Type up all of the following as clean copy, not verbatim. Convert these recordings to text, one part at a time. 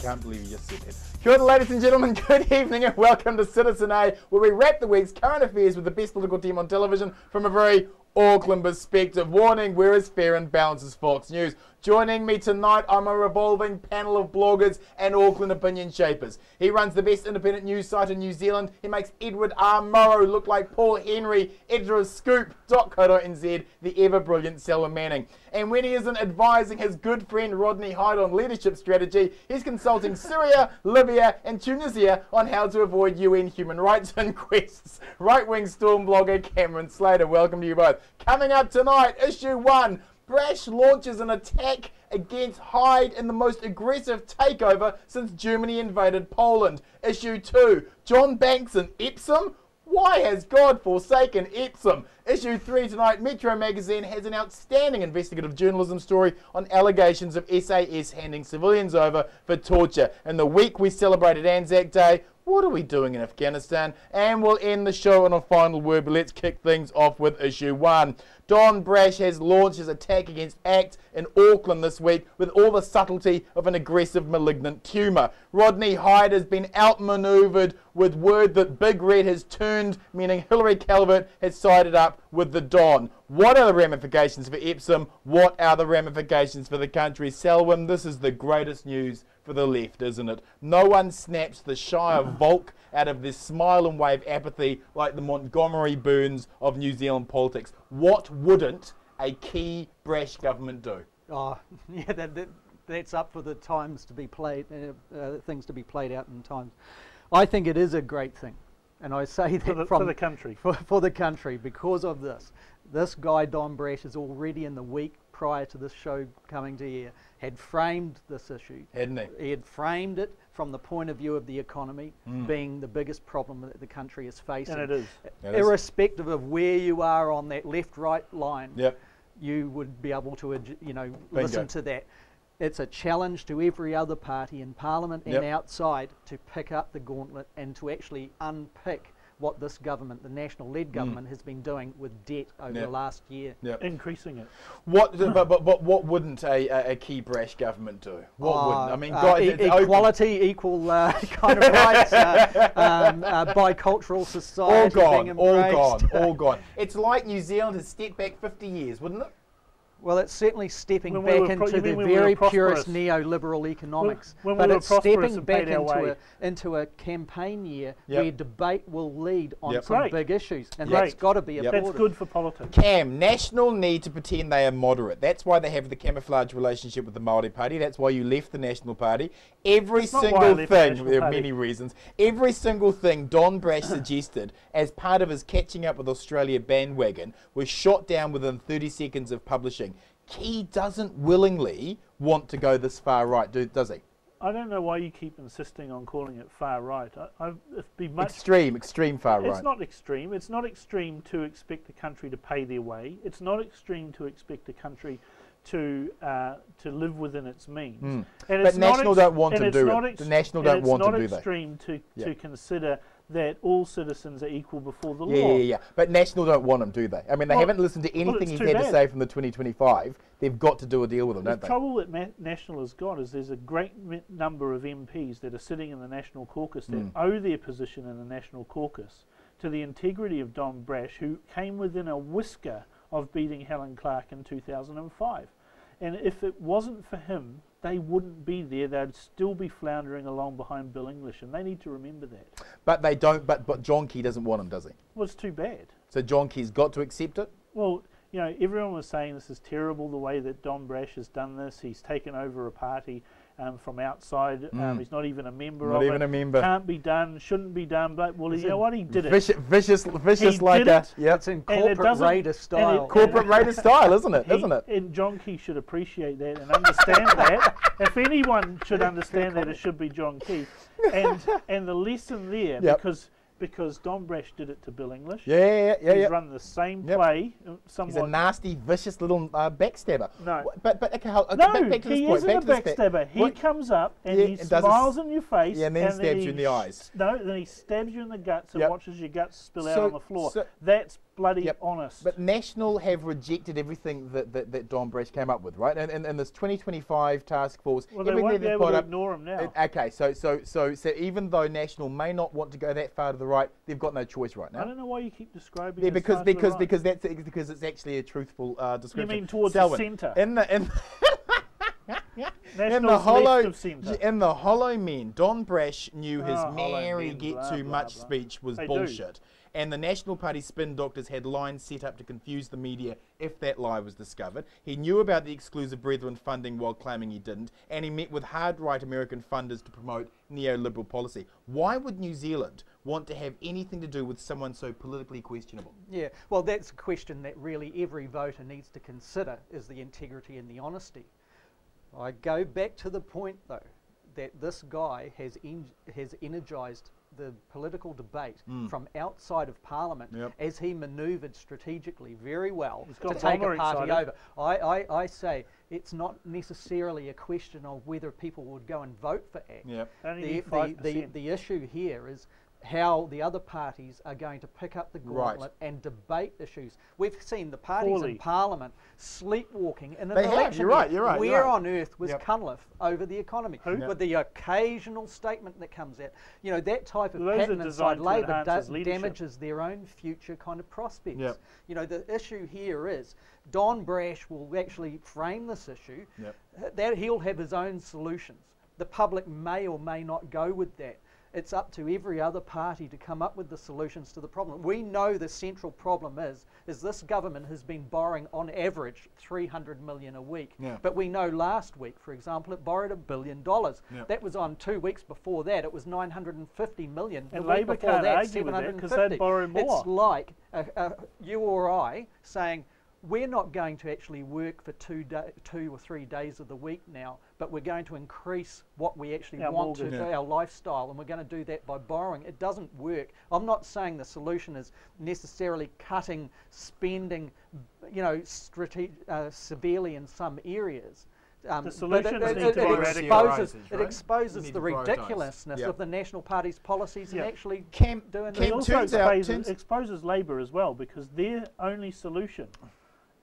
can't believe you just said that. Kia ora, ladies and gentlemen, good evening and welcome to Citizen A, where we wrap the week's current affairs with the best political team on television from a very Auckland perspective. Warning, we're as fair and balanced as Fox News. Joining me tonight, I'm a revolving panel of bloggers and Auckland opinion shapers. He runs the best independent news site in New Zealand. He makes Edward R. Murrow look like Paul Henry, editor of Scoop.co.nz, the ever-brilliant Selwyn Manning. And when he isn't advising his good friend Rodney Hyde on leadership strategy, he's consulting Syria, Libya and Tunisia on how to avoid UN human rights inquests. Right-wing storm blogger Cameron Slater, welcome to you both. Coming up tonight, issue 1. Brash launches an attack against Hyde in the most aggressive takeover since Germany invaded Poland. Issue 2. John Banks in Epsom? Why has God forsaken Epsom? Issue 3 tonight, Metro Magazine has an outstanding investigative journalism story on allegations of SAS handing civilians over for torture. In the week we celebrated Anzac Day, what are we doing in Afghanistan? And we'll end the show on a final word, but let's kick things off with issue 1. Don Brash has launched his attack against ACT in Auckland this week with all the subtlety of an aggressive malignant tumour. Rodney Hyde has been outmanoeuvred with word that Big Red has turned, meaning Hillary Calvert has sided up with the Don. What are the ramifications for Epsom? What are the ramifications for the country? Selwyn, this is the greatest news for the left, isn't it? No one snaps the Shire Volk out of this smile and wave apathy like the Montgomery Burns of New Zealand politics. What wouldn't a key Brash government do? Oh, yeah, that's up for the times to be played, things to be played out in times. I think it is a great thing, and I say that for the country. For the country, because of this. This guy, Don Brash, is already in the week prior to this show coming to air, had framed this issue. Hadn't he? He had framed it from the point of view of the economy being the biggest problem that the country is facing. And it is. Irrespective of where you are on that left-right line, yep, you would be able to, listen to that. It's a challenge to every other party in Parliament and outside to pick up the gauntlet and to actually unpick what this government, the national-led government, has been doing with debt over the last year. Increasing it. But what wouldn't a key Brash government do? What wouldn't? I mean, equality, equal kind of rights, bicultural society. All gone. It's like New Zealand has stepped back 50 years, wouldn't it? Well, it's certainly stepping back into the very purest neoliberal economics, but it's stepping back into a campaign year where debate will lead on some big issues, and that's got to be applauded. That's good for politics. Cam, National need to pretend they are moderate. That's why they have the camouflage relationship with the Māori Party. That's why you left the National Party. Every single thing, there are many reasons, every single thing Don Brash suggested as part of his catching up with Australia bandwagon was shot down within 30 seconds of publishing. He doesn't willingly want to go this far right, does he? I don't know why you keep insisting on calling it far right. It'd be much extreme far right. It's not extreme. It's not extreme to expect the country to pay their way. It's not extreme to expect the country to live within its means. And but National don't want to do it. The National don't want to do that. It's not extreme to consider that all citizens are equal before the law. Yeah. But National don't want them, do they? I mean, they haven't listened to anything he's had to say from the 2025. They've got to do a deal with him, don't they? The trouble that National has got is there's a great number of MPs that are sitting in the National Caucus that owe their position in the National Caucus to the integrity of Don Brash, who came within a whisker of beating Helen Clark in 2005. And if it wasn't for him, they wouldn't be there. They'd still be floundering along behind Bill English, and they need to remember that. But they don't. But John Key doesn't want him, does he? Well, it's too bad. So John Key's got to accept it? Well, you know, everyone was saying this is terrible the way that Don Brash has done this. He's taken over a party from outside. He's not even a member of it. Not even a member. Can't be done, shouldn't be done. But, well, you know what? He did it. Vicious like that. It's in corporate raider style. Corporate raider style, isn't it? And John Key should appreciate that and understand that. If anyone should understand that, it should be John Key. And the lesson there, because Don Brash did it to Bill English. He's run the same play. Somewhat. He's a nasty, vicious little backstabber. No. But he isn't a backstabber. He comes up and he smiles in your face. Yeah, and then stabs you in the eyes. No, then he stabs you in the guts and watches your guts spill out on the floor. That's bloody honest. But National have rejected everything that Don Brash came up with, right? And this 2025 task force, well, they won't be able to ignore him now. Okay, so even though National may not want to go that far to the right, they've got no choice right now. I don't know why you keep describing it as because far to the right. because it's actually a truthful description. You mean towards Selwyn, the centre? in the hollow men, Don Brash knew his Mary get too much speech was bullshit. And the National Party spin doctors had lines set up to confuse the media if that lie was discovered. He knew about the exclusive Brethren funding while claiming he didn't, and he met with hard-right American funders to promote neoliberal policy. Why would New Zealand want to have anything to do with someone so politically questionable? Yeah, well, that's a question that really every voter needs to consider, is the integrity and the honesty. I go back to the point, though, that this guy has energised the political debate from outside of Parliament as he manoeuvred strategically very well to take a party over. I say it's not necessarily a question of whether people would go and vote for ACT. The issue here is how the other parties are going to pick up the gauntlet and debate issues. We've seen the parties in Parliament sleepwalking in an election. You're right. Where on earth was Cunliffe over the economy? With the occasional statement that comes out. You know, that type of pattern inside Labor damages their own future kind of prospects. You know, the issue here is Don Brash will actually frame this issue, that he'll have his own solutions. The public may or may not go with that. It's up to every other party to come up with the solutions to the problem. We know the central problem is this government has been borrowing on average $300 million a week. But we know last week, for example, it borrowed $1 billion. That was on 2 weeks before that. It was $950 million. And Labor can't argue with that because they'd borrow more. It's like you or I saying, we're not going to actually work for 2 or 3 days of the week now, but we're going to increase what we actually want to our lifestyle, and we're going to do that by borrowing. It doesn't work. I'm not saying the solution is necessarily cutting spending, you know, severely in some areas. The solutions need to be radicalised. It exposes the ridiculousness of the National Party's policies and actually doing it. It also exposes Labor as well, because their only solution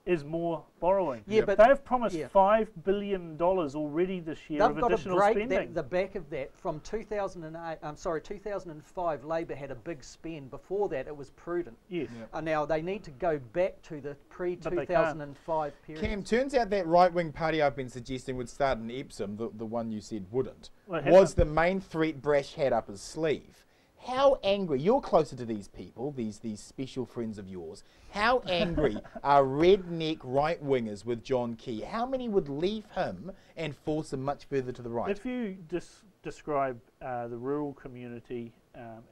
is more borrowing. But they've promised $5 billion already this year of additional spending. They've got to break the back of that. From 2005, Labor had a big spend. Before that, it was prudent. Yes. Now they need to go back to the pre-2005 period. Cam, turns out that right-wing party I've been suggesting would start in Epsom, the one you said wouldn't, was the main threat Brash had up his sleeve. How angry, you're closer to these people, these special friends of yours, how angry are redneck right-wingers with John Key? How many would leave him and force him much further to the right? If you describe the rural community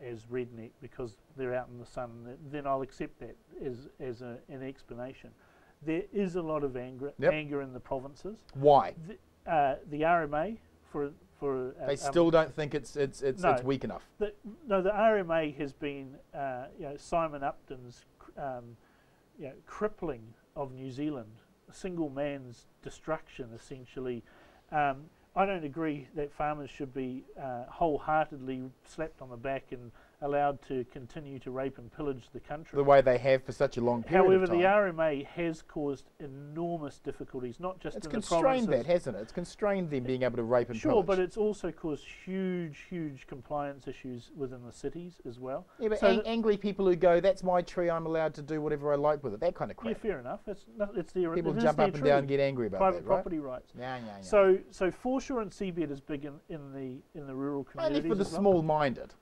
as redneck because they're out in the sun, then I'll accept that as an explanation. There is a lot of anger in the provinces. Why? The RMA, they still don't think it's weak enough. The RMA has been Simon Upton's crippling of New Zealand, a single man's destruction essentially. I don't agree that farmers should be wholeheartedly slapped on the back and allowed to continue to rape and pillage the country. The way they have for such a long period However, of time. the RMA has caused enormous difficulties, not just in the provinces. It's constrained that, hasn't it? It's constrained them being able to rape and pillage. Sure, but it's also caused huge compliance issues within the cities as well. Yeah, but angry people who go, that's my tree, I'm allowed to do whatever I like with it, that kind of crap. Yeah, fair enough. It's their people jump up and down and get angry about private that, right? property rights. Yeah. So foreshore and seabed is big in the rural communities. Only for the small-minded.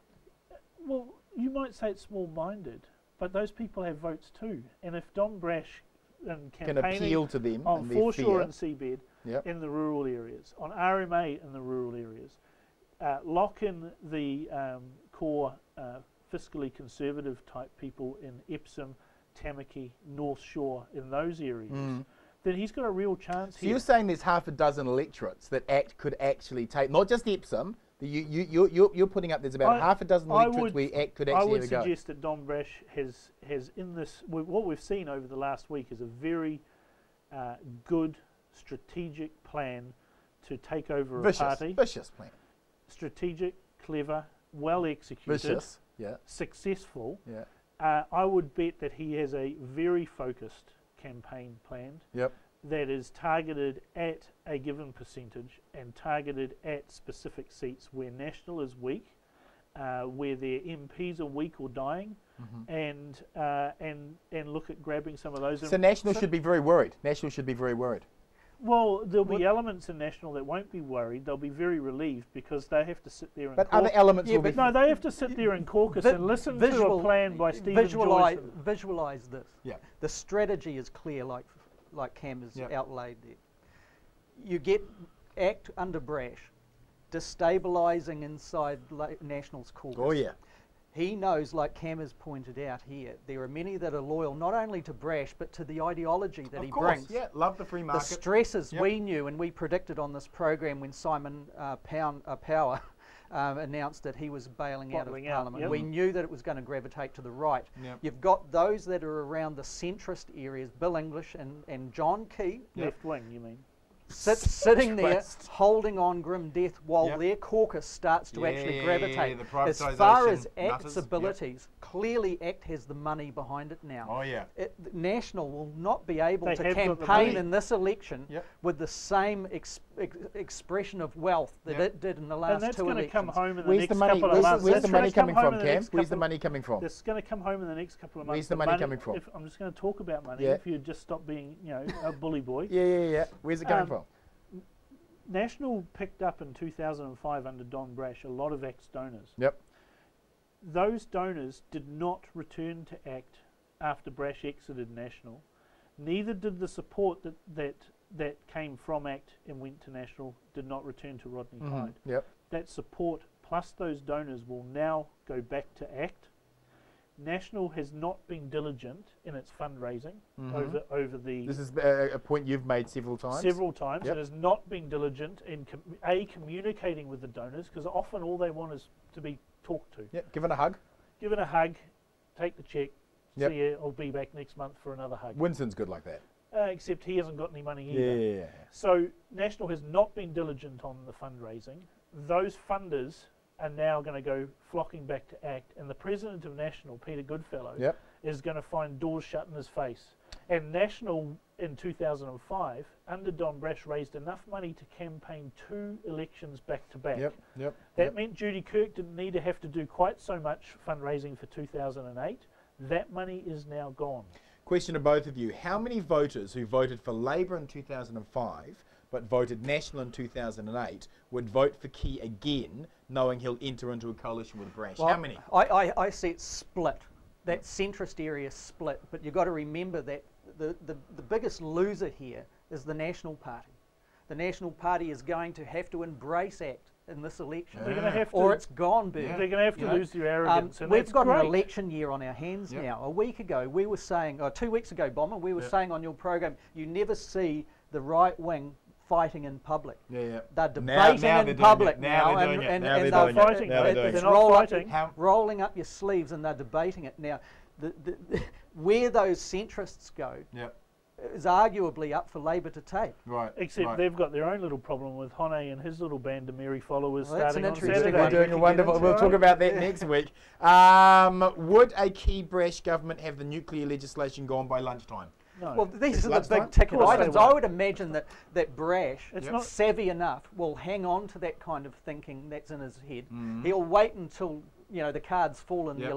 Well, you might say it's small-minded, but those people have votes too. And if Don Brash can appeal to them on foreshore and seabed in the rural areas, on RMA in the rural areas, lock in the core fiscally conservative type people in Epsom, Tamaki, North Shore, in those areas, then he's got a real chance here. So you're saying there's half a dozen electorates that ACT could actually take, not just Epsom. You're putting up there's about half a dozen electorates where ACT could actually I would suggest that Don Brash has in this, what we've seen over the last week is a very good strategic plan to take over a party. Vicious plan. Strategic, clever, well executed, vicious, successful. I would bet that he has a very focused campaign planned Yep. that is targeted at a given percentage and targeted at specific seats where National is weak, where their MPs are weak or dying, and look at grabbing some of those. So National should be very worried. National should be very worried. Well, there'll be elements in National that won't be worried. They'll be very relieved because they have to sit there and But other elements will be... no, they have to sit there in caucus and listen to a plan by Stephen Joyce. Visualize this. Yeah. The strategy is clear, like Cam has outlaid there. You get ACT under Brash, destabilising inside National's caucus. Oh, yeah. He knows, like Cam has pointed out here, there are many that are loyal not only to Brash but to the ideology that he brings. Yeah, love the free market. The stresses we knew and we predicted on this program when Simon Power announced that he was bailing out of Parliament. We knew that it was going to gravitate to the right. You've got those that are around the centrist areas, Bill English and John Key. Left wing, you mean? Sitting there holding on grim death while their caucus starts to actually gravitate. As far as ACT's abilities, clearly ACT has the money behind it now. Oh, yeah. National will not be able to campaign in this election with the same expression of wealth that it did in the last two elections. And that's going to come home in the Where's next the money? couple of months. Where's the money coming from, Cam? Where's the money coming from? It's going to come home in the next couple of months. Where's the money coming from? I'm just going to talk about money. If you just stop being, a bully boy. Yeah. Where's it coming from? National picked up in 2005 under Don Brash a lot of ACT's donors. Yep. Those donors did not return to ACT after Brash exited National. Neither did the support that came from ACT and went to National did not return to Rodney Hyde. Yep. That support plus those donors will now go back to ACT. National has not been diligent in its fundraising over the... This is a point you've made several times. Several times. It has not been diligent in communicating with the donors, because often all they want is to be talked to. Yep, give it a hug. Give it a hug, take the cheque, see you, I'll be back next month for another hug. Winston's good like that. Except he hasn't got any money either. Yeah. So National has not been diligent on the fundraising. Those funders are now going to go flocking back to ACT, and the president of National, Peter Goodfellow, is going to find doors shut in his face. And National in 2005, under Don Brash, raised enough money to campaign 2 elections back to back. That meant Judy Kirk didn't need to have to do quite so much fundraising for 2008. That money is now gone. Question to both of you. How many voters who voted for Labour in 2005 but voted National in 2008 would vote for Key again, knowing he'll enter into a coalition with Brash? Well, how many? I see it split. That centrist area split. But you've got to remember that the biggest loser here is the National Party. The National Party is going to have to embrace ACT in this election, they're going to have to, or it's gone, Bert. They're going to have to lose their arrogance. And we've got an election year on our hands now. A week ago, we were saying, or 2 weeks ago, Bomber, we were saying on your program, you never see the right wing fighting in public. They're debating in public now, and they're fighting. They're not fighting. Rolling up your sleeves, and they're debating it now. Where those centrists go is arguably up for Labour to take. Except they've got their own little problem with Hone and his little band of merry followers starting on Saturday. They're doing a wonderful. We'll talk about that next week. Would a Key Brash government have the nuclear legislation gone by lunchtime? No. Well, these are the big ticket items. I would imagine that Brash, savvy enough, will hang on to that kind of thinking that's in his head. He'll wait until the cards fall in the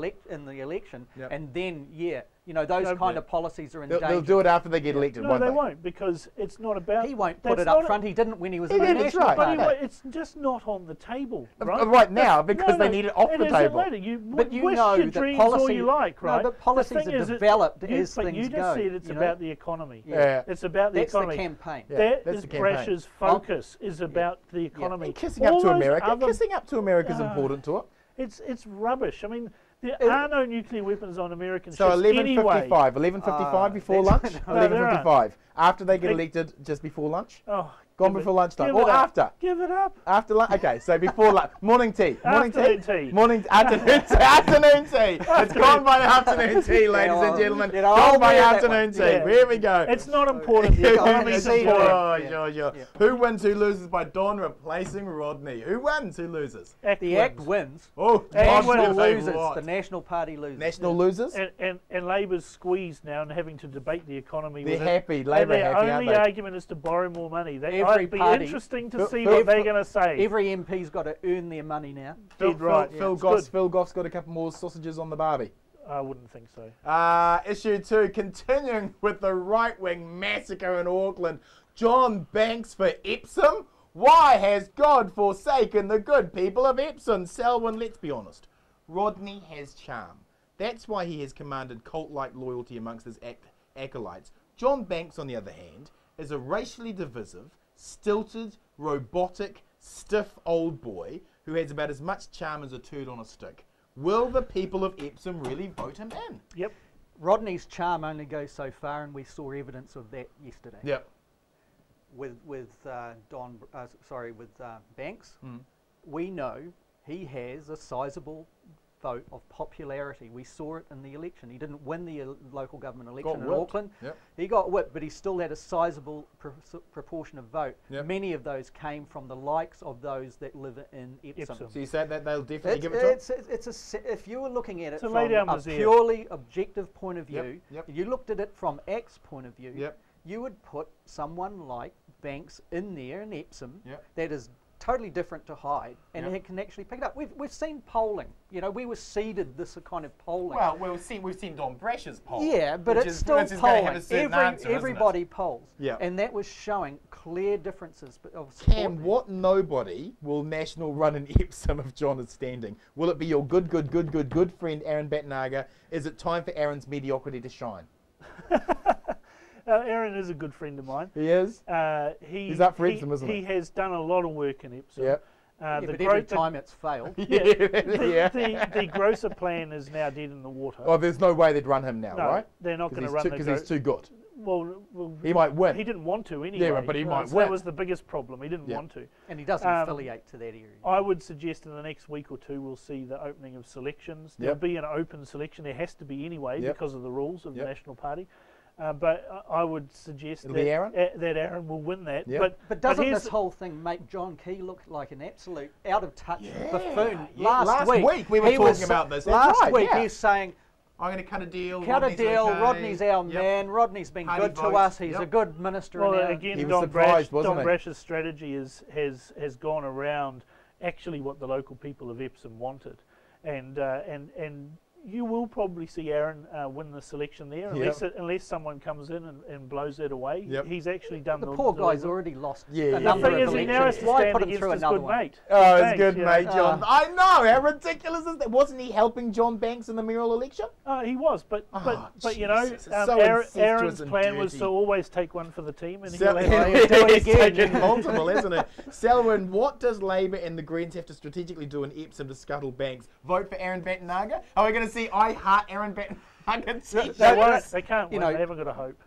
election, and then those kind of policies are in danger. They'll do it after they get elected. No, they won't, because it's not about. He won't put it up front. He didn't when he was in the National Party. But it's just not on the table, right? Right now, because they need it off the table. But you know that policy, all you like, right? No, but policies are developed as things go. But you just said it's about the economy. It's about the economy. That's the campaign. That is Brash's focus, is about the economy. And kissing up to America. Kissing up to America is important to it. It's rubbish. I mean, there are no nuclear weapons on American ships. So 11:55 before lunch? 11:55 after they get elected, just before lunch? Oh, Gone Give it- before lunchtime. give Or it up. after. Give it up. After lunch. Okay, so before lunch. Morning tea. Morning Afternoon tea. tea. Morning afternoon tea. Afternoon tea. It's gone by afternoon tea, ladies and gentlemen. You know, Gone I'll by wear that afternoon one. tea. Yeah. Here we go. It's not important. The economy's See, important. Sure, Yeah. sure, sure. Yeah. Who wins, who loses by Don replacing Rodney? Who wins, who loses? The Act wins. Oh, And John's wins. gonna National say loses. what? The National Party loses. National losers? And Labor's squeezed now and having to debate the economy. They're with happy. it. Labour And their happy, aren't only they? argument is to borrow more money. Every It'd be party- interesting to Phil- see Phil- what they're going to say. Every MP's got to earn their money now. Dead right. Phil It's Goff's good. got a couple more sausages on the barbie. I wouldn't think so. Issue 2, continuing with the right-wing massacre in Auckland. John Banks for Epsom? Why has God forsaken the good people of Epsom? Selwyn, let's be honest. Rodney has charm. That's why he has commanded cult-like loyalty amongst his acolytes. John Banks, on the other hand, is a racially divisive, stilted, robotic, stiff old boy who has about as much charm as a turd on a stick. Will the people of Epsom really vote him in? Yep. Rodney's charm only goes so far, and we saw evidence of that yesterday. Yep. With Banks, we know he has a sizable vote of popularity. We saw it in the election. He didn't win the local government election in whipped. Auckland. Yep. He got whipped, but he still had a sizable proportion of vote. Yep. Many of those came from the likes of those that live in Epsom. Epsom. So you say that they'll definitely give it to him? If you were looking at it So from lay down a Mazir. purely objective point of Yep, view, yep. you looked at it from Act's point of view, Yep. you would put someone like Banks in there in Epsom Yep. that is totally different to Hyde, and Yep. he can actually pick it up. We've seen polling. You know, we were seeded this kind of polling. Well, we've seen Don Brash's poll. Yeah, but which it's is- still which is gonna have polling. a certain answer, isn't it? Everybody polls. Yeah. And that was showing clear differences of support. Cam, there. what nobody will National run in Epsom if John is standing? Will it be your good friend Aaron Batnaga? Is it time for Aaron's mediocrity to shine? Aaron is a good friend of mine. He is? He's up for Epsom, isn't he? He has done a lot of work in Epsom. Yep. Yeah, The but every growth- time it's failed. Yeah. the Grosser plan is now dead in the water. Oh, there's no way they'd run him now, No, right? they're not going to run Because the he's too good. Well, He might win. he didn't want to anyway. but he might so win. That was the biggest problem. He didn't Yeah. want to. And he doesn't affiliate to that area. I would suggest in the next week or two we'll see the opening of selections. There'll Yep. be an open selection. There has to be anyway Yep. because of the rules of Yep. the National Party. But I would suggest It'll be Aaron? that Aaron will win that. Yep. But doesn't here's this whole thing make John Key look like an absolute out of touch buffoon? Yeah, Last week we were he was talking about this. That's Last right, week yeah. he's saying, I'm going to cut a deal. cut a Rodney's deal, okay. Rodney's our Yep. man, Rodney's been Party good to votes, us, he's yep. a good minister Well, in our... again, He was Don surprised, wasn't he? Brash's strategy has gone around actually what the local people of Epsom wanted, and you will probably see Aaron win the selection there, unless someone comes in and blows that away. Yep. He's actually done The poor guy's the already lost Yeah, a yeah, The number thing of is, he now has elections. to Why stand put him against through his another good one? mate. Oh, it's Thanks, good, yeah. mate, John. I know. How ridiculous is that? Wasn't he helping John Banks in the mayoral election? He was, but you know, Jesus, it's so Aaron's incestuous and plan was dirty. to always take one for the team, and So, he'll have he'll do it he's again. taken multiple, isn't it? Selwyn, what does Labour and the Greens have to strategically do in Epsom to scuttle Banks? Vote for Aaron Batnaga? Are we going to see I Heart Aaron Batnaga t-shirts? They won't. They can't You win. know, They haven't got a hope.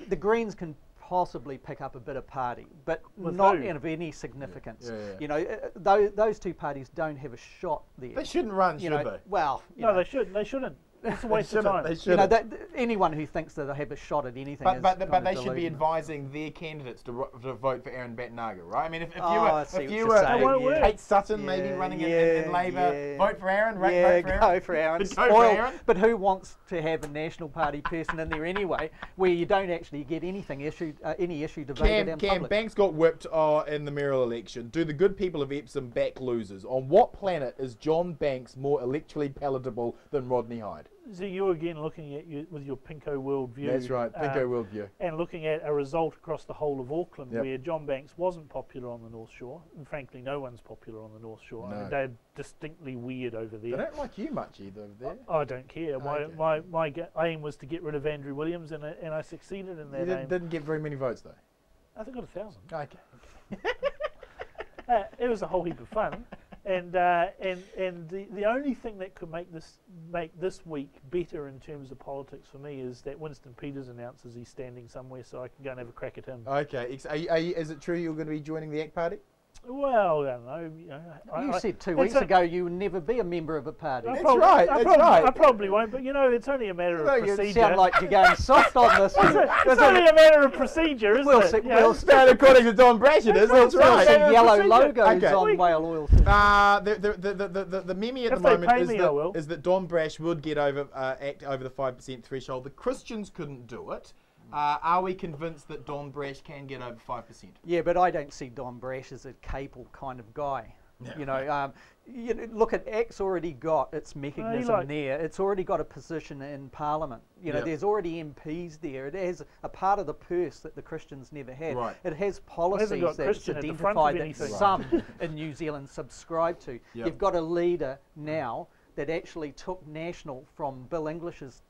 The Greens can possibly pick up a bit of party, but With not who? of any significance. Yeah, yeah. You know, those two parties don't have a shot there. They shouldn't run, you should know, they? well, you No, know, they shouldn't. They shouldn't. It's a waste of shouldn't, time. they you know, shouldn't. anyone who thinks that they have a shot at anything But, is but, kind but of they should be delusional. advising their candidates to vote for Aaron Batnaga, right? I mean, if Oh, I you see were, what if you you're were saying, It won't work. Kate Sutton maybe Yeah, running yeah, in Labour, yeah. vote for Aaron, right? Yeah, Vote for Aaron. go for Aaron. Go for Spoil- Aaron. But who wants to have a National Party person in there anyway, where you don't actually get anything issued, any issue debated in Cam, public? Banks got whipped in the mayoral election. Do the good people of Epsom back losers? On what planet is John Banks more electorally palatable than Rodney Hyde? So you're again looking at you with your Pinko worldview. That's right, Pinko worldview. And looking at a result across the whole of Auckland Yep. where John Banks wasn't popular on the North Shore, and frankly, no one's popular on the North Shore. I No. mean, they're distinctly weird over They there. don't like you much either over there. I don't care. Okay. My aim was to get rid of Andrew Williams, and I succeeded in You that aim. didn't get very many votes though. I think I got 1,000. Okay. It was a whole heap of fun. And the only thing that could make this week better in terms of politics for me is that Winston Peters announces he's standing somewhere, so I can go and have a crack at him. Okay. Is it true you're going to be joining the ACT Party? Well, I don't know. You said 2 weeks ago you would never be a member of a party. That's right. I probably won't, but it's only a matter of procedure. You sound like you're going soft on this. It's only a matter of procedure, isn't it? We'll stand according to Don Brash, it is. That's right. The yellow logos on whale oil. The meme at the moment is that Don Brash would get over ACT over the 5% threshold. The Christians couldn't do it. Are we convinced that Don Brash can get over 5%? Yeah, but I don't see Don Brash as a capable kind of guy. No. Look at ACT's already got its mechanism there. It's already got a position in Parliament. There's already MPs there. It has a part of the purse that the Christians never had. Right. It has policies that's identified that some in New Zealand subscribe to. Yep. You've got a leader now that actually took national from Bill English's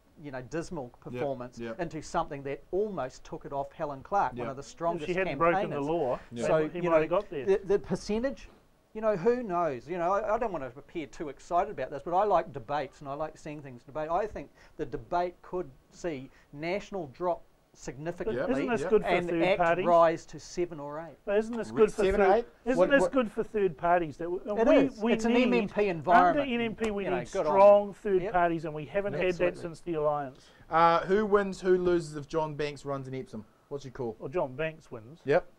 dismal performance into something that almost took it off Helen Clark, one of the strongest campaigners. She hadn't broken the law, so he might have got there. The percentage, who knows? I don't want to appear too excited about this, but I like debates and I like seeing things debate. I think the debate could see national drop significantly isn't this good for and third ACT parties? Rise to 7 or 8. But isn't this good for 7 or 8? Isn't this good for third parties? That it's an MMP environment. Under NMP, we need strong third parties, and we haven't had that since the alliance. Who wins, who loses if John Banks runs in Epsom? What's your call? Well, John Banks wins. Yep.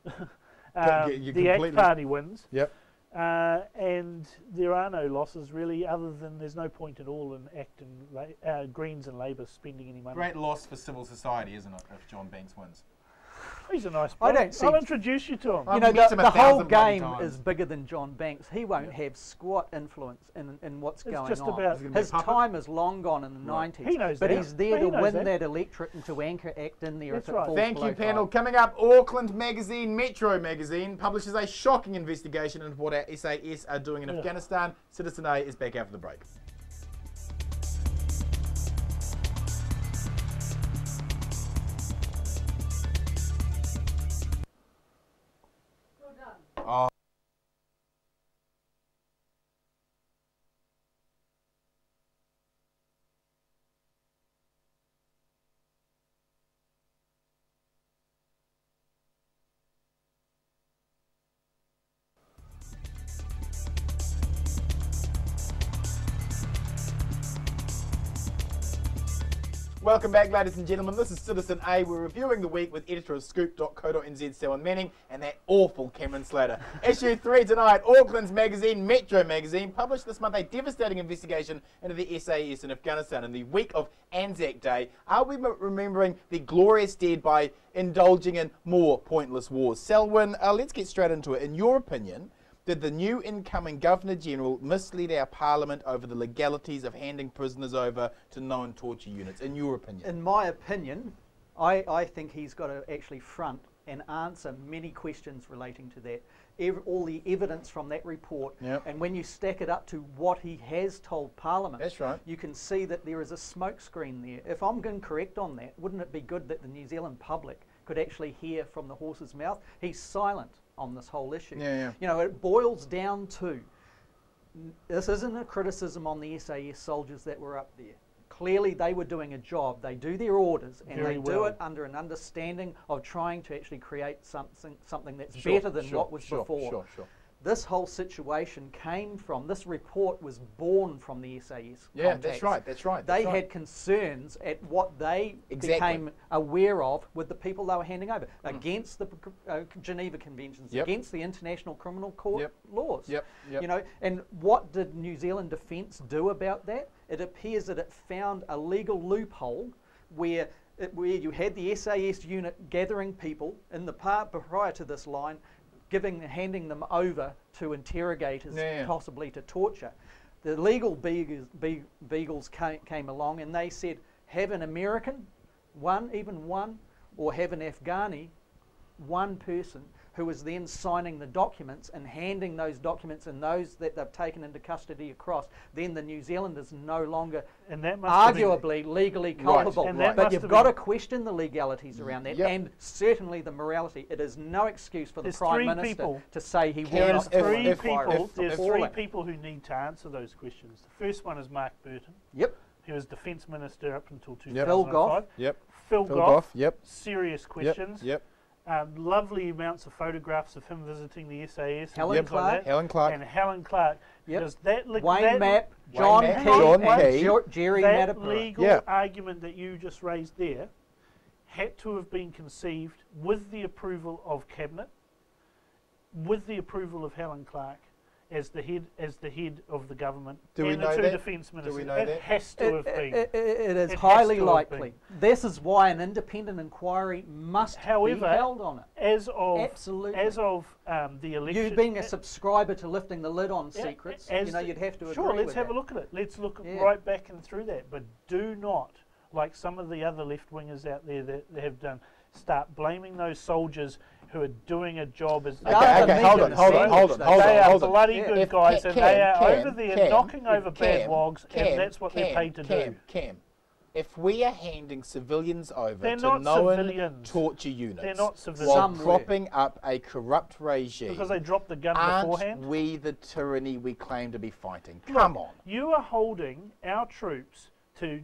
The ACT Party wins. Yep. And there are no losses really, other than there's no point at all in ACT and Greens and Labour spending any money. Great loss for civil society, isn't it, if John Banks wins? He's a nice bloke. I'll introduce you to him. The whole game is bigger than John Banks. He won't have squat influence in what's going on. His time is long gone in the 90s. He knows but that. he's there to win that electorate and to anchor ACT in there. That's if it falls Thank you, panel. Coming up, Auckland Magazine, Metro Magazine, publishes a shocking investigation into what our SAS are doing in Afghanistan. Citizen A is back after the break. Oh. Welcome back, ladies and gentlemen. This is Citizen A. We're reviewing the week with editor of Scoop.co.nz, Selwyn Manning, and that awful Cameron Slater. Issue 3 tonight, Auckland's magazine, Metro Magazine, published this month a devastating investigation into the SAS in Afghanistan. In the week of Anzac Day, are we remembering the glorious dead by indulging in more pointless wars? Selwyn, let's get straight into it. In your opinion, did the new incoming Governor-General mislead our Parliament over the legalities of handing prisoners over to known torture units, in your opinion? In my opinion, I think he's got to actually front and answer many questions relating to that. All the evidence from that report, and when you stack it up to what he has told Parliament, that's right, you can see that there is a smokescreen there. If I'm incorrect on that, wouldn't it be good that the New Zealand public could actually hear from the horse's mouth? He's silent on this whole issue. It boils down to, this isn't a criticism on the SAS soldiers that were up there. Clearly they were doing a job. They do their orders and they do it under an understanding of trying to actually create something that's better than what was before. This whole situation came from, this report was born from the SAS contacts. That's right. They had concerns at what they became aware of with the people they were handing over, against the Geneva Conventions, against the International Criminal Court laws. And what did New Zealand Defence do about that? It appears that it found a legal loophole where you had the SAS unit gathering people in the part prior to this line, handing them over to interrogators, possibly to torture. The legal beagles came along and they said, have an American, even one, or have an Afghani, one person, who is then signing the documents and handing those documents and those that they've taken into custody across, then the New Zealanders no longer and that must arguably legally culpable. And but you've got to question the legalities around that, Yep. and certainly the morality. It is no excuse for the There's Prime three Minister people. to say he will There's not three There's if- three people who need to answer those questions. The first one is Mark Burton. Yep. He was Defence Minister up until Yep. 2005. Phil Goff. Yep. Phil Phil Goff. Goff. Yep. Serious questions. Yep. Lovely amounts of photographs of him visiting the SAS. Helen and things Clark. Like that. Helen Clark. And Helen Clark. Yep. Because that Wayne Mapp, Wayne John Mapp, Key, John and Key. Jerry that Matapara. legal Yeah. argument that you just raised there had to have been conceived with the approval of Cabinet, with the approval of Helen Clark as the head of the government, Do we and know the two that? defence Do we ministers. know It that? has to have been. It is It highly has to have likely. This is why an independent inquiry must However, be held on it. As of Absolutely. the election, You being a subscriber to lifting the lid on Yeah, secrets, as you know, you'd have to agree Sure, let's with have that. a look at it. Let's look Yeah. right back and through that. But do not, like some of the other left-wingers out there that have done, start blaming those soldiers who are doing a job as... Okay, hold on. They are bloody Yeah. good guys, and they are over there knocking over bad Cam, wogs, and that's what they're paid to do. Cam, if we are handing civilians over They're to not known civilians. torture units They're not civilians. while Some were. propping up a corrupt regime, Because they dropped the gun aren't beforehand. we the tyranny we claim to be fighting? Come on. You are holding our troops to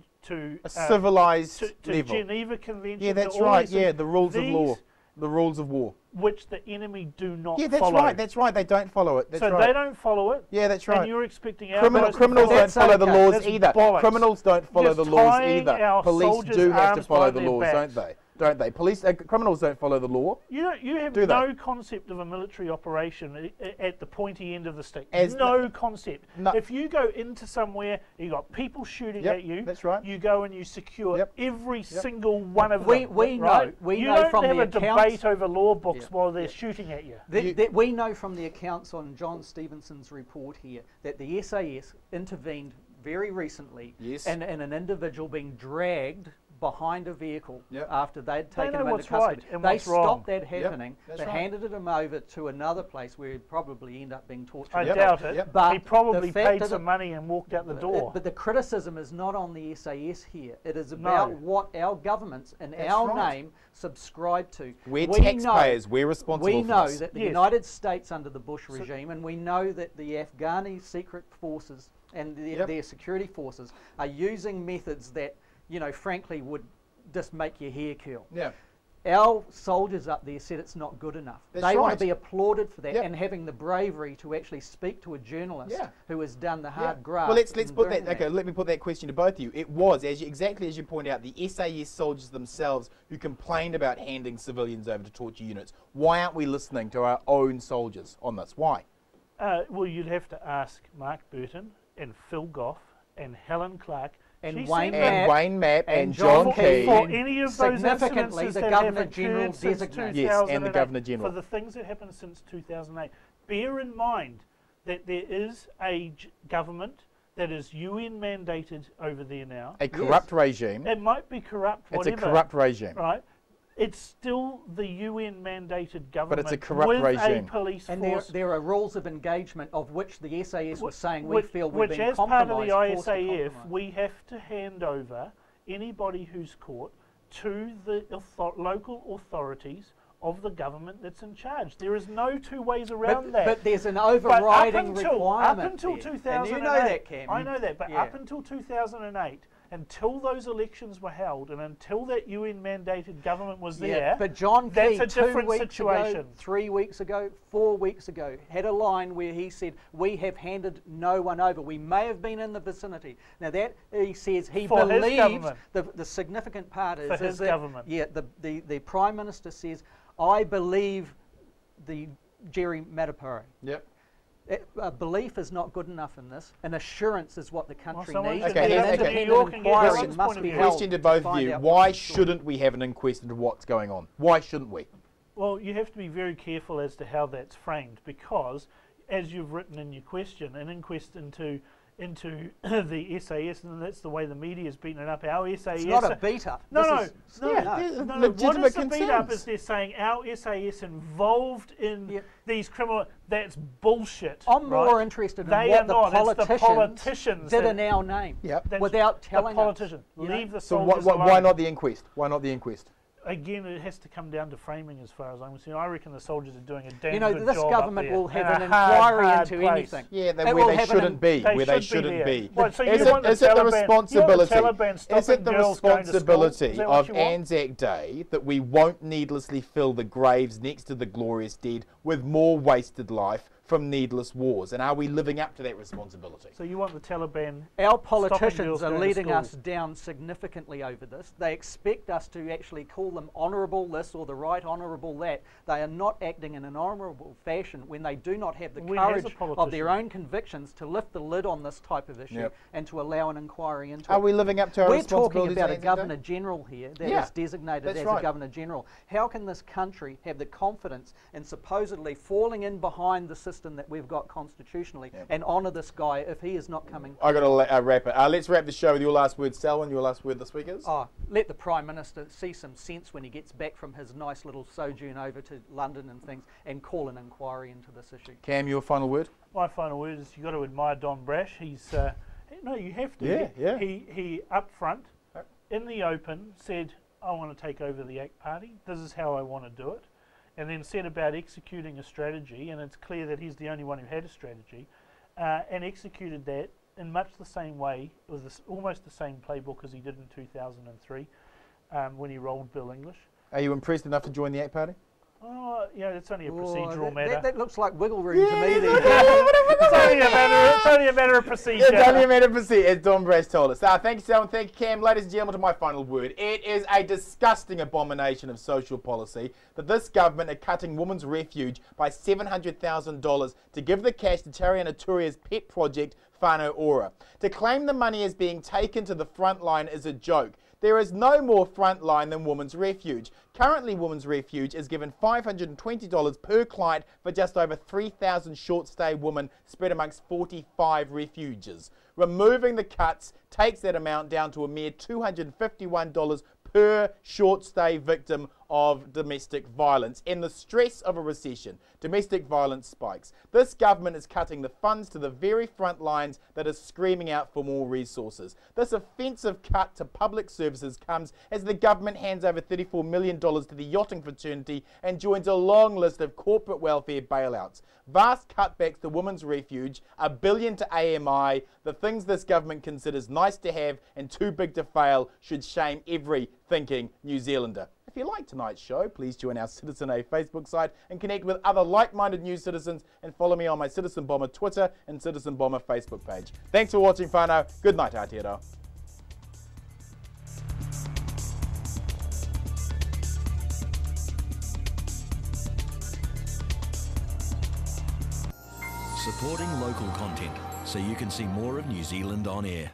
A civilized to level. Geneva Convention. Yeah, that's to all right. these Yeah, things. the rules of law. These The rules of war. which the enemy do not Yeah, that's follow. right. That's right. They don't follow it. That's so right. they don't follow it. Yeah, that's right. And you're expecting our Criminals guys to don't follow That's follow the okay. laws That's either. bollocks. Criminals don't follow Just the laws tying either. our Police soldiers' do have to arms follow by the their laws, backs. don't they? Don't they? Criminals don't follow the law. You have Do they? no concept of a military operation at the pointy end of the stick. As no concept. No. If you go into somewhere, you got people shooting Yep, at you. that's right. You go and you secure Yep. every single one of We- them. we know- right? we you know don't from have the a accounts- debate over law books Yeah. while they're shooting at you. We know from the accounts on John Stevenson's report here that the SAS intervened very recently Yes. in an individual being dragged behind a vehicle Yep. after they'd taken know him into what's custody. right and They what's wrong. stopped that happening. that's They right. handed him over to another place where he'd probably end up being tortured. I Yep. doubt it. Yep. But He probably the fact paid that some money and walked out the door. But the criticism is not on the SAS here. It is about No. what our governments in That's our right. name subscribe to. We're We taxpayers. know- We're responsible We for know this. that the Yes. United States under the Bush regime, and we know that the Afghani secret forces and Yep. their security forces are using methods that, frankly, would just make your hair curl. Yeah. Our soldiers up there said it's not good enough. That's They want right. to be applauded for that, Yep. and having the bravery to actually speak to a journalist Yeah. who has done the Yeah. hard graft. Well, let's in put doing that. Okay, let me put that question to both of you. It was exactly as you point out, the SAS soldiers themselves who complained about handing civilians over to torture units. Why aren't we listening to our own soldiers on this? Why? Well, you'd have to ask Mark Burton and Phil Goff and Helen Clark And She Wayne said- And Mapp Wayne Mapp and John John Key. Key. for any of those Significantly, incidences the that Governor have General occurred since designated. Yes, and the 2008, Governor General. For the things that happened since 2008. Bear in mind that there is a government that is UN mandated over there now. A corrupt regime. It might be corrupt, It's a whatever. corrupt regime. Right? It's still the UN mandated government it's a corrupt with regime. a police And force. there are rules of engagement of which the SAS was saying we which, feel we've which been as part of the compromised. forced to ISAF, compromise. we have to hand over anybody who's caught to the local authorities of the government that's in charge. There is no two ways around that. But there's an But overriding requirement Up until there. 2008, And you know that, Cam. I know that, but Yeah. up until 2008, until those elections were held and until that UN mandated government was there, Yeah, but John that's Key, a 2 different weeks situation. ago, 3 weeks ago, 4 weeks ago, had a line where he said, "We have handed no one over. We may have been in the vicinity." Now that he says he For his believes government. the significant part is, For is his that, government. Yeah, the Prime Minister says, "I believe the Jerry Matapara." Yep. Belief is not good enough in this. An assurance is what the country someone needs. should Okay, and here's- an okay. independent New York and get inquiry Helen's must point of be view. held Question to both of find you. out Why what's the story. shouldn't we have an inquest into what's going on? Why shouldn't we? Well, you have to be very careful as to how that's framed because, as you've written in your question, an inquest into into the SAS, and that's the way the media's beaten it up. Our SAS... It's not a beat-up. No. legitimate What is the beat-up concerns. is they're saying our SAS involved in these criminal... That's bullshit. I'm right? more interested in They what are the not. politicians, It's the politicians did that- in our name, Yep. without telling the politician. us. you know. Leave the So soldiers alone. why not the inquest? Why not the inquest? Again, it has to come down to framing as far as I'm concerned. I reckon the soldiers are doing a damn You know, good this job government up there. will have In an a hard, inquiry hard into place. anything. Yeah, It where will they have shouldn't be. They Where they should shouldn't there. be. What, so you Is want it the Taliban- responsibility? you want the Taliban Is stopping it the girls going to school? Is responsibility that what of you want? Anzac Day that we won't needlessly fill the graves next to the glorious dead with more wasted life from needless wars? And are we living up to that responsibility? So you want the Taliban... Our stopping politicians girls are going to leading school? us down significantly over this. They expect us to actually call them honourable this or the right honourable that. They are not acting in an honourable fashion when they do not have the When has a courage of politician- their own convictions to lift the lid on this type of issue Yep. and to allow an inquiry into Are it. we living up to our We're talking responsibilities? about on a Anzac Day? Governor General here that is Yeah, designated that's as right. a Governor General. How can this country have the confidence in supposedly falling in behind the system that we've got constitutionally and honour this guy if he is not coming? I got to wrap it. Let's wrap the show with your last word, Selwyn. Your last word this week is? Let the Prime Minister see some sense when he gets back from his nice little sojourn over to London and things and call an inquiry into this issue. Cam, your final word? My final word is you've got to admire Don Brash. He's... no, you have to. Yeah. He up front, in the open, said, I want to take over the ACT Party. This is how I want to do it. And then said about executing a strategy, and it's clear that he's the only one who had a strategy, and executed that in much the same way, with almost the same playbook as he did in 2003 when he rolled Bill English. Are you impressed enough to join the ACT Party? Oh, yeah, it's only a procedural matter. That looks like wiggle room to me. There. It's only a matter of procedure. It's only a matter of procedure, as Don Brash told us. Thank you, Selwyn. Thank you, Cam. Ladies and gentlemen, to my final word. It is a disgusting abomination of social policy that this government are cutting women's refuge by $700,000 to give the cash to Tariana Turia's pet project, Whānau Ora. To claim the money is being taken to the front line is a joke. There is no more front line than Women's Refuge. Currently, Women's Refuge is given $520 per client for just over 3,000 short-stay women spread amongst 45 refuges. Removing the cuts takes that amount down to a mere $251 per short-stay victim of domestic violence. In the stress of a recession, domestic violence spikes. This government is cutting the funds to the very front lines that are screaming out for more resources. This offensive cut to public services comes as the government hands over $34 million to the yachting fraternity and joins a long list of corporate welfare bailouts. Vast cutbacks to Women's Refuge, $1 billion to AMI, the things this government considers nice to have and too big to fail should shame every thinking New Zealander. If you like tonight's show, please join our Citizen A Facebook site and connect with other like-minded news citizens and follow me on my Citizen Bomber Twitter and Citizen Bomber Facebook page. Thanks for watching, whānau. Good night, Aotearoa. Supporting local content so you can see more of New Zealand on air.